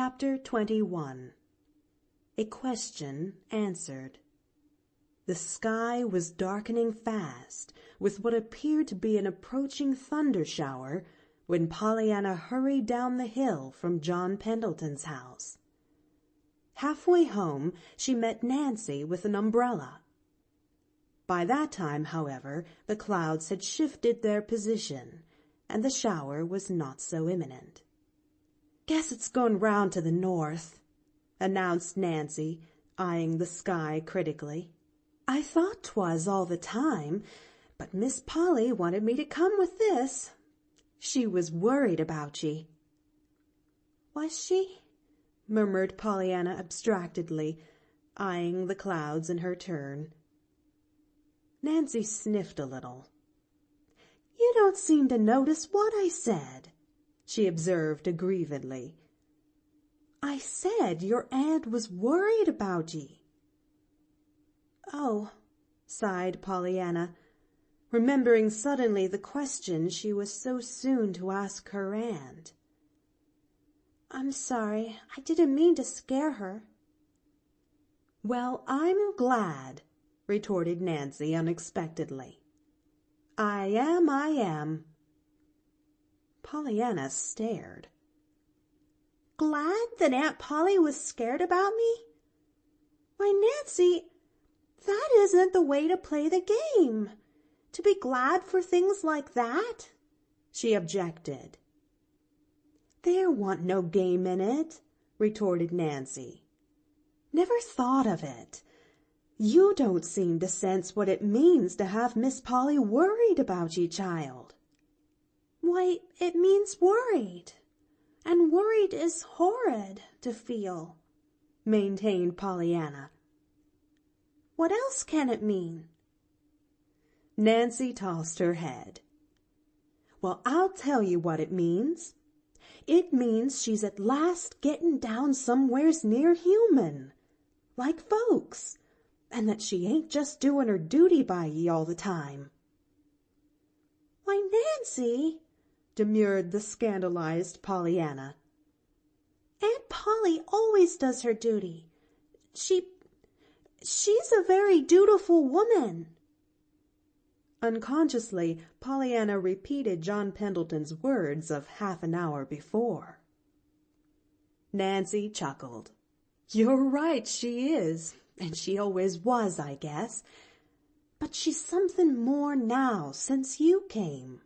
Chapter 21. A Question Answered. The sky was darkening fast with what appeared to be an approaching thunder shower when Pollyanna hurried down the hill from John Pendleton's house. Halfway home she met Nancy with an umbrella. By that time, however, the clouds had shifted their position, and the shower was not so imminent. "Guess it's going round to the north," announced Nancy, eyeing the sky critically. "I thought 'twas all the time, but Miss Polly wanted me to come with this. She was worried about ye." "Was she?" murmured Pollyanna abstractedly, eyeing the clouds in her turn. Nancy sniffed a little. "You don't seem to notice what I said," she observed aggrievedly. "I said your aunt was worried about ye." "Oh," sighed Pollyanna, remembering suddenly the question she was so soon to ask her aunt. "I'm sorry. I didn't mean to scare her." "Well, I'm glad," retorted Nancy unexpectedly. I am." Pollyanna stared. "Glad that Aunt Polly was scared about me? Why, Nancy, that isn't the way to play the game, to be glad for things like that," she objected. "There wa'n't no game in it," retorted Nancy. "Never thought of it. You don't seem to sense what it means to have Miss Polly worried about ye, child." "Why, it means worried, and worried is horrid to feel," maintained Pollyanna. "What else can it mean?" Nancy tossed her head. "Well, I'll tell you what it means. It means she's at last getting down somewheres near human, like folks, and that she ain't just doing her duty by ye all the time." "Why, Nancy," demurred the scandalized Pollyanna, "Aunt Polly always does her duty. She's a very dutiful woman." Unconsciously, Pollyanna repeated John Pendleton's words of half an hour before. Nancy chuckled. "You're right, she is, and she always was, I guess. But she's something more now since you came."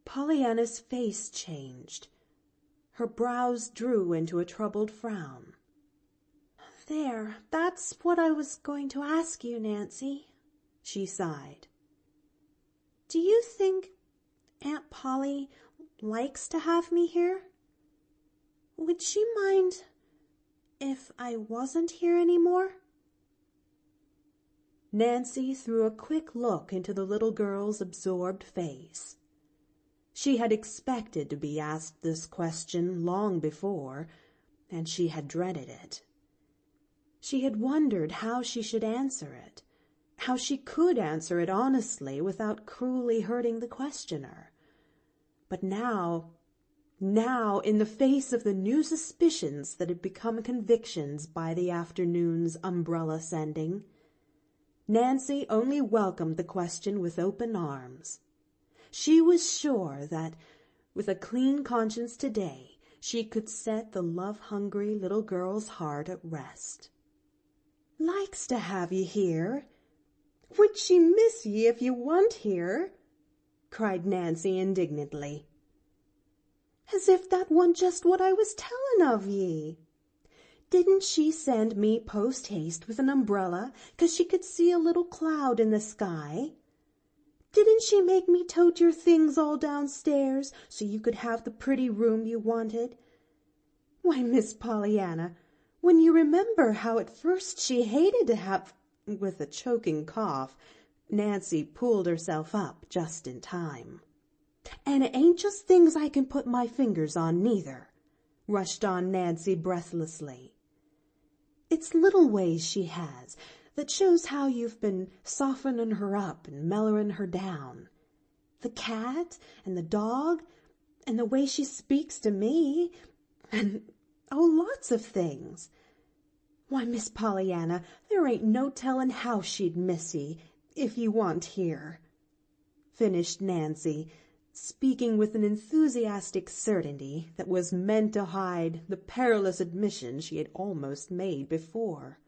Pollyanna's face changed. Her brows drew into a troubled frown. "That's what I was going to ask you, Nancy," she sighed. "Do you think Aunt Polly likes to have me here? Would she mind if I wasn't here any more?" Nancy threw a quick look into the little girl's absorbed face. She had expected to be asked this question long before, and she had dreaded it. She had wondered how she should answer it, how she could answer it honestly without cruelly hurting the questioner. But now, in the face of the new suspicions that had become convictions by the afternoon's umbrella sending, Nancy only welcomed the question with open arms. She was sure that, with a clean conscience today, she could set the love-hungry little girl's heart at rest. "Likes to have ye here? Would she miss ye if you wa'n't here?" cried Nancy indignantly. "As if that wa'n't just what I was tellin' of ye. Didn't she send me post-haste with an umbrella 'cause she could see a little cloud in the sky? Didn't she make me tote your things all downstairs so you could have the pretty room you wanted? Why, Miss Pollyanna, when you remember how at first she hated to have—" With a choking cough, Nancy pulled herself up just in time. "And it ain't just things I can put my fingers on, neither," rushed on Nancy breathlessly. "It's little ways she has that shows how you've been softening her up and mellowing her down. The cat and the dog and the way she speaks to me. And, lots of things. Why, Miss Pollyanna, there ain't no tellin' how she'd miss ye if ye wa'n't here," finished Nancy, speaking with an enthusiastic certainty that was meant to hide the perilous admission she had almost made before.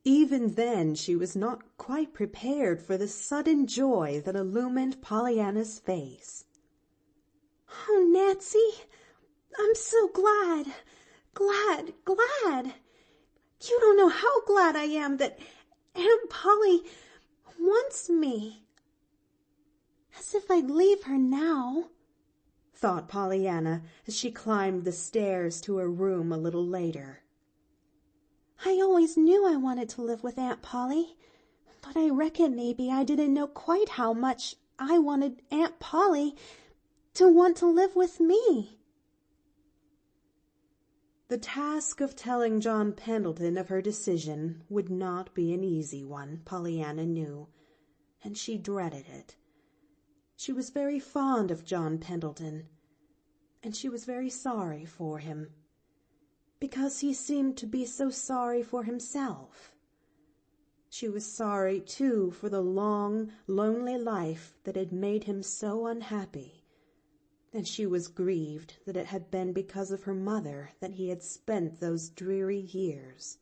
Even then she was not quite prepared for the sudden joy that illumined Pollyanna's face. "Oh, Nancy, I'm so glad. You don't know how glad I am that Aunt Polly wants me. As if I'd leave her now," thought Pollyanna as she climbed the stairs to her room a little later. "I always knew I wanted to live with Aunt Polly, but I reckon maybe I didn't know quite how much I wanted Aunt Polly to want to live with me." The task of telling John Pendleton of her decision would not be an easy one, Pollyanna knew, and she dreaded it. She was very fond of John Pendleton, and she was very sorry for him, because he seemed to be so sorry for himself. She was sorry, too, for the long, lonely life that had made him so unhappy, and she was grieved that it had been because of her mother that he had spent those dreary years.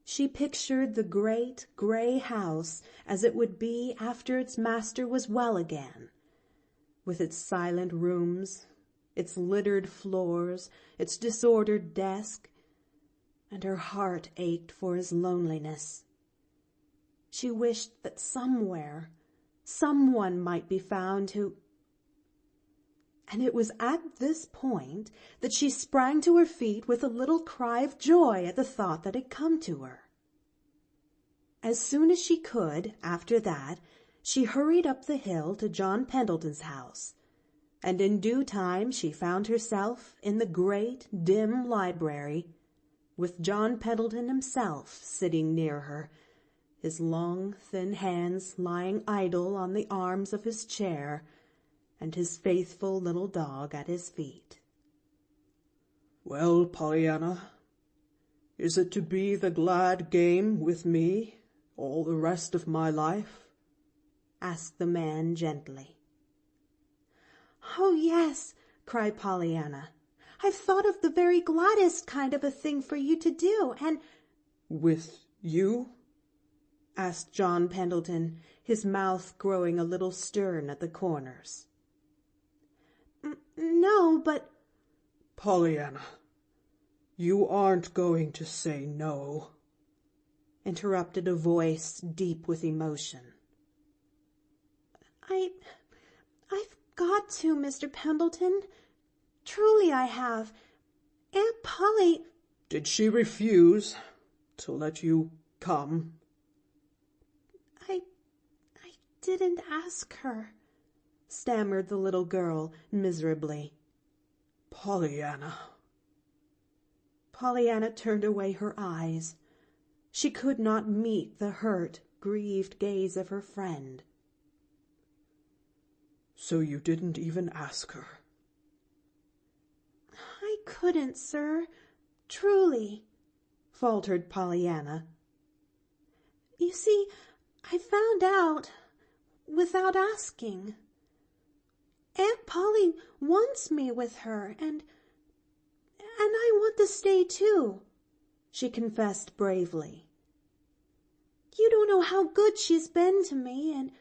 She pictured the great gray house as it would be after its master was well again, with its silent rooms, its littered floors, its disordered desk, and her heart ached for his loneliness. She wished that somewhere, someone might be found who... And it was at this point that she sprang to her feet with a little cry of joy at the thought that had come to her. As soon as she could, after that, she hurried up the hill to John Pendleton's house, and in due time she found herself in the great, dim library, with John Pendleton himself sitting near her, his long, thin hands lying idle on the arms of his chair, and his faithful little dog at his feet. "Well, Pollyanna, is it to be the glad game with me all the rest of my life?" asked the man gently. "Oh, yes," cried Pollyanna. "I've thought of the very gladdest kind of a thing for you to do, and—" "With you?" asked John Pendleton, his mouth growing a little stern at the corners. "No, but—" "Pollyanna, you aren't going to say no," interrupted a voice deep with emotion. I've got to, Mr. Pendleton. Truly I have. Aunt Polly—" "Did she refuse to let you come?" I didn't ask her," stammered the little girl miserably. "Pollyanna." Pollyanna turned away her eyes. She could not meet the hurt, grieved gaze of her friend. "So you didn't even ask her?" "I couldn't, sir. Truly," faltered Pollyanna. "You see, I found out without asking. Aunt Polly wants me with her, and I want to stay too," she confessed bravely. "You don't know how good she's been to me, and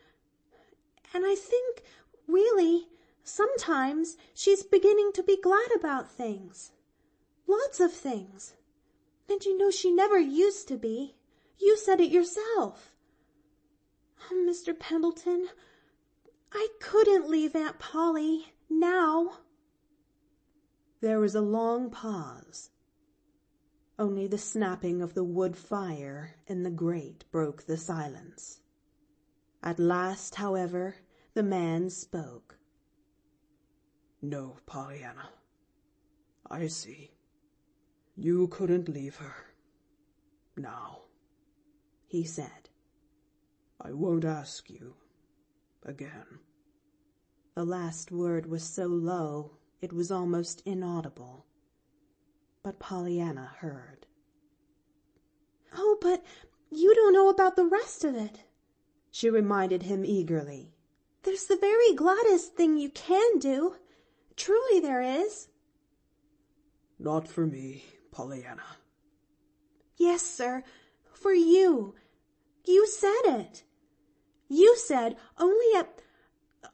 I think, really, sometimes she's beginning to be glad about things. Lots of things. And you know she never used to be. You said it yourself. Oh, Mr. Pendleton, I couldn't leave Aunt Polly now." There was a long pause. Only the snapping of the wood fire in the grate broke the silence. At last, however, the man spoke. "No, Pollyanna, I see. You couldn't leave her. Now," he said. "I won't ask you again." The last word was so low It was almost inaudible, but Pollyanna heard. "Oh, but you don't know about the rest of it," she reminded him eagerly. "There's the very gladdest thing you can do. Truly there is." Not for me, Pollyanna. "Yes, sir, for you. You said it. You said only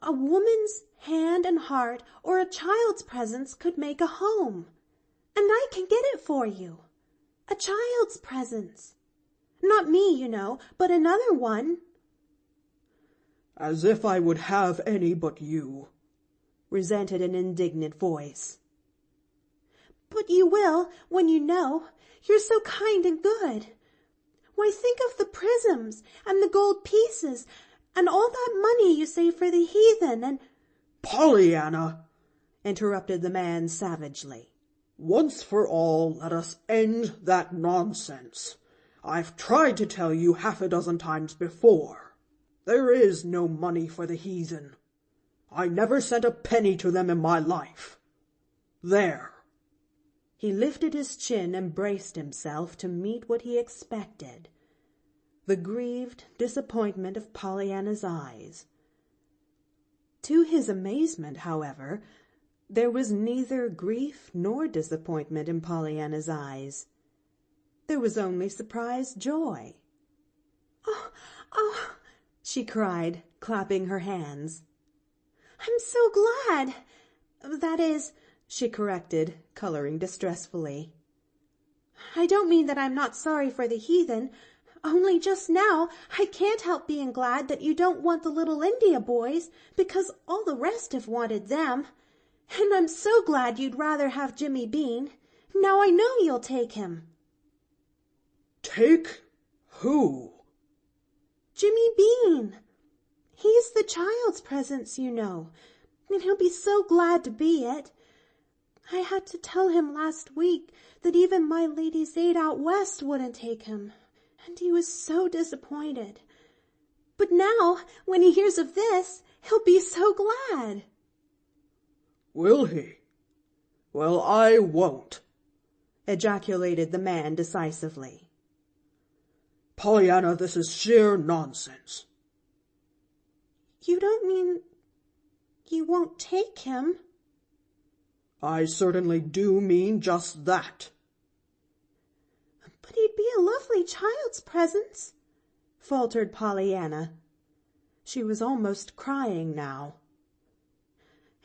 a woman's hand and heart or a child's presence could make a home. And I can get it for you. A child's presence. Not me, you know, but another one." As if I would have any but you, resented an indignant voice. "But you will, when you know. You're so kind and good. Why, think of the prisms and the gold pieces and all that money you save for the heathen and—" Pollyanna, interrupted the man savagely. Once for all, let us end that nonsense. I've tried to tell you half a dozen times before. There is no money for the heathen. I never sent a penny to them in my life. There. He lifted his chin and braced himself to meet what he expected, the grieved disappointment of Pollyanna's eyes. To his amazement, however, there was neither grief nor disappointment in Pollyanna's eyes. There was only surprised joy. Oh, she cried, clapping her hands. "I'm so glad. That is," she corrected, coloring distressfully. "I don't mean that I'm not sorry for the heathen. Only just now I can't help being glad that you don't want the little India boys, because all the rest have wanted them. And I'm so glad you'd rather have Jimmy Bean. Now I know you'll take him." Take who? "Jimmy Bean. He's the child's presence, you know, and he'll be so glad to be it. I had to tell him last week that even my Ladies' Aid out west wouldn't take him, and he was so disappointed. But now, when he hears of this, he'll be so glad." Will he? Well, I won't, ejaculated the man decisively. Pollyanna, this is sheer nonsense. "You don't mean you won't take him?" I certainly do mean just that. "But he'd be a lovely child's presence," faltered Pollyanna. She was almost crying now.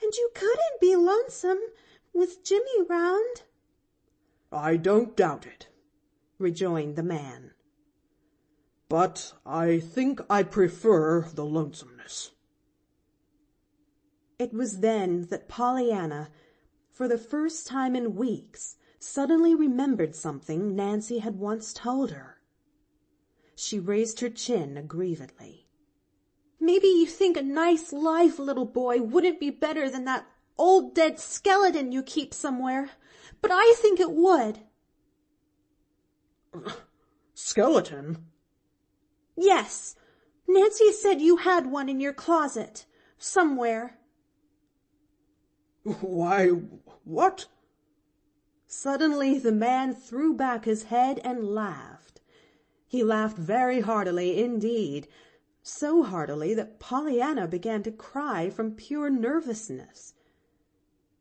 "And you couldn't be lonesome with Jimmy round." I don't doubt it, rejoined the man. But I think I prefer the lonesomeness. It was then that Pollyanna, for the first time in weeks, suddenly remembered something Nancy had once told her. She raised her chin aggrievedly. "Maybe you think a nice live little boy wouldn't be better than that old dead skeleton you keep somewhere, but I think it would." Skeleton? "Yes. Nancy said you had one in your closet, somewhere." Why, what? Suddenly the man threw back his head and laughed. He laughed very heartily indeed, so heartily that Pollyanna began to cry from pure nervousness.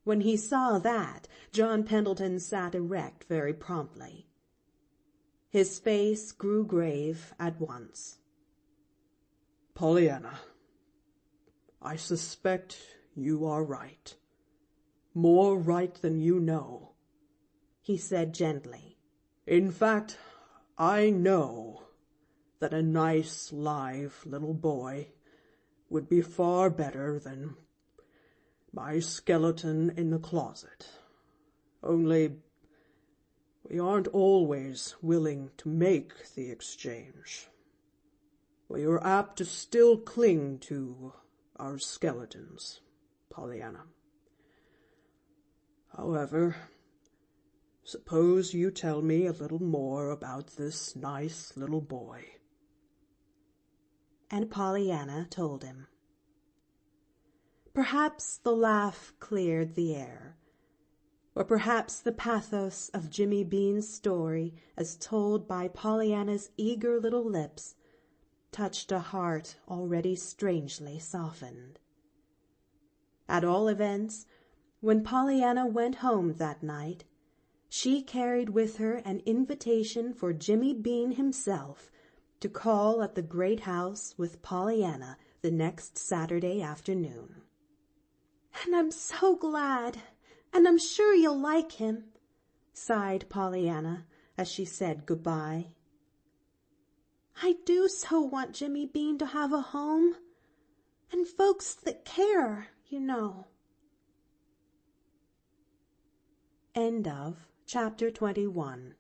When he saw that, John Pendleton sat erect very promptly. His face grew grave at once. Pollyanna, I suspect you are right. More right than you know, he said gently. In fact, I know that a nice, live little boy would be far better than my skeleton in the closet. Only we aren't always willing to make the exchange. We are apt to still cling to our skeletons, Pollyanna. However, suppose you tell me a little more about this nice little boy. And Pollyanna told him. Perhaps the laugh cleared the air, or perhaps the pathos of Jimmy Bean's story, as told by Pollyanna's eager little lips, touched a heart already strangely softened. At all events, when Pollyanna went home that night, she carried with her an invitation for Jimmy Bean himself to call at the great house with Pollyanna the next Saturday afternoon. "And I'm so glad, and I'm sure you'll like him," sighed Pollyanna as she said goodbye. "I do so want Jimmy Bean to have a home, and folks that care, you know." End of Chapter 21.